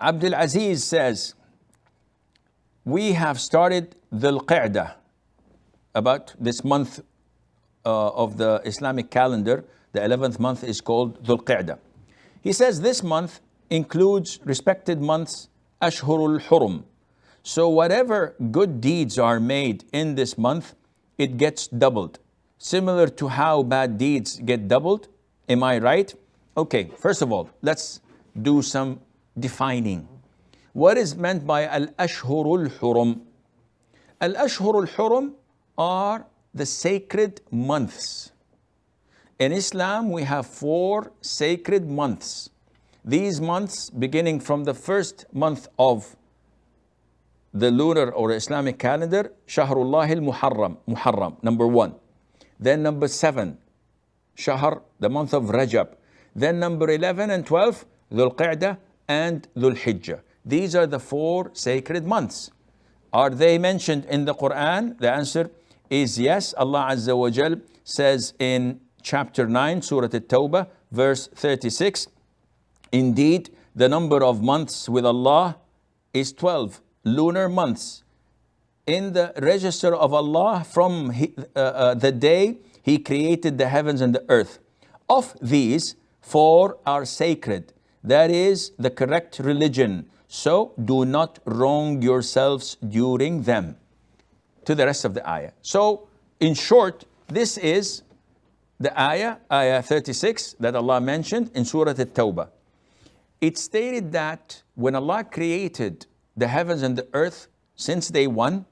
Abdul Aziz says, we have started Dhul Qadah, about this month of the Islamic calendar. The 11th month is called Dhul Qadah. He says this month includes respected months Ashhurul Hurum. So whatever good deeds are made in this month, it gets doubled. Similar to how bad deeds get doubled. Am I right? Okay, first of all, let's do some defining. What is meant by Al-Ashhurul Hurum? Al-Ashhurul Hurum are the sacred months. In Islam, we have 4 sacred months. These months, beginning from the first month of the lunar or Islamic calendar, Shahrullah al-Muharram, Muharram, number 1. Then number 7, Shahr, the month of Rajjab. Then number 11 and 12, Dhul Qadah and Dhul Hijja. These are the 4 sacred months. Are they mentioned in the Quran? The answer is yes. Allah Azza wa Jal says in chapter 9, Surah At-Tawbah, verse 36, indeed, the number of months with Allah is 12 lunar months in the register of Allah from the day He created the heavens and the earth. Of these, 4 are sacred. That is the correct religion. So do not wrong yourselves during them. To the rest of the ayah. So in short, this is the ayah 36 that Allah mentioned in Surah At-Tawbah. It stated that when Allah created the heavens and the earth, since day 1,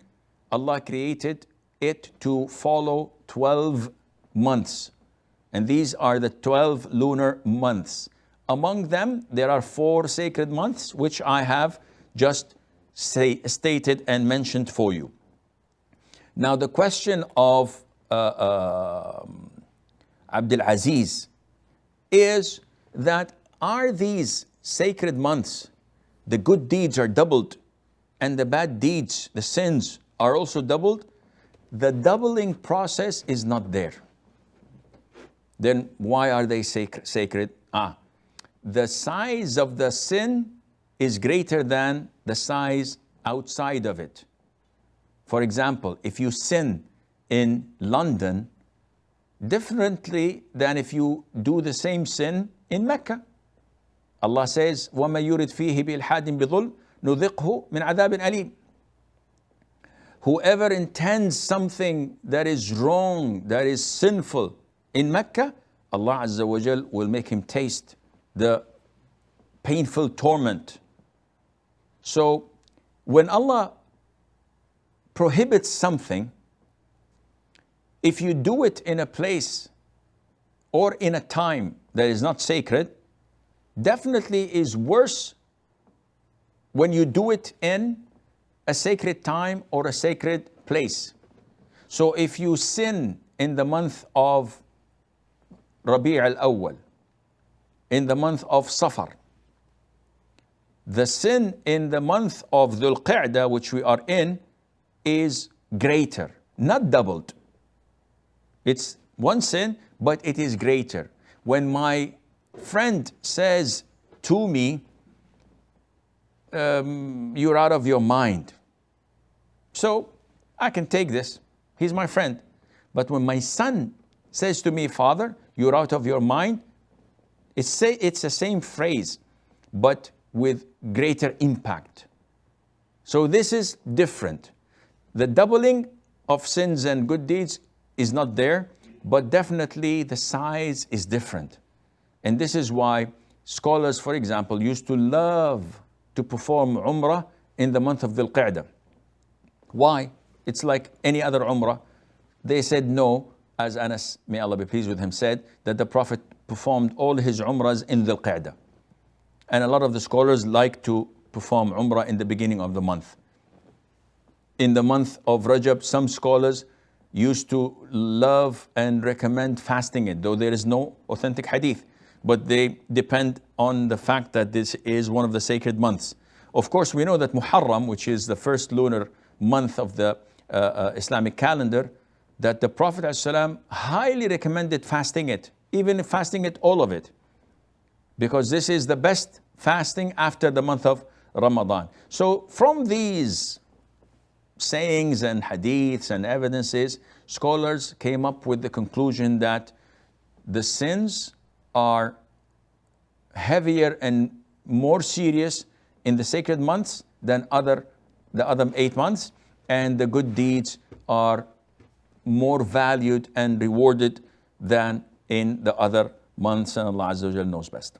Allah created it to follow 12 months. And these are the 12 lunar months. Among them, there are 4 sacred months, which I have just stated and mentioned for you. Now, the question of Abdul Aziz is that are these sacred months, the good deeds are doubled and the bad deeds, the sins are also doubled? The doubling process is not there. Then why are they sacred? The size of the sin is greater than the size outside of it. For example, if you sin in London, differently than if you do the same sin in Mecca. Allah says, وَمَا يُرِدْ فِيهِ بِإِلْحَادٍ بِظُلْمٍ نُذِقْهُ مِنْ عَذَابٍ أَلِيمٍ. Whoever intends something that is wrong, that is sinful in Mecca, Allah Azza wa Jal will make him taste the painful torment. So when Allah prohibits something, if you do it in a place or in a time that is not sacred, definitely is worse when you do it in a sacred time or a sacred place. So if you sin in the month of Rabi' al-Awwal, in the month of Safar, the sin in the month of Dhul Qadah, which we are in, is greater, not doubled. It's one sin, but it is greater. When my friend says to me, you're out of your mind. So I can take this. He's my friend. But when my son says to me, Father, you're out of your mind, it's the same phrase, but with greater impact. So this is different. The doubling of sins and good deeds is not there, but definitely the size is different. And this is why scholars, for example, used to love to perform Umrah in the month of Dhul Qadah. Why? It's like any other Umrah. They said no, as Anas, may Allah be pleased with him, said that the Prophet performed all his Umrahs in Dhul Qadah. And a lot of the scholars like to perform Umrah in the beginning of the month. In the month of Rajab, some scholars used to love and recommend fasting it, though there is no authentic hadith. But they depend on the fact that this is one of the sacred months. Of course, we know that Muharram, which is the first lunar month of the Islamic calendar, that the Prophet ﷺ highly recommended fasting it, even fasting it, all of it. Because this is the best fasting after the month of Ramadan. So from these sayings and hadiths and evidences, scholars came up with the conclusion that the sins are heavier and more serious in the sacred months than the other 8 months, and the good deeds are more valued and rewarded than in the other months, and Allah Azza wa Jal knows best.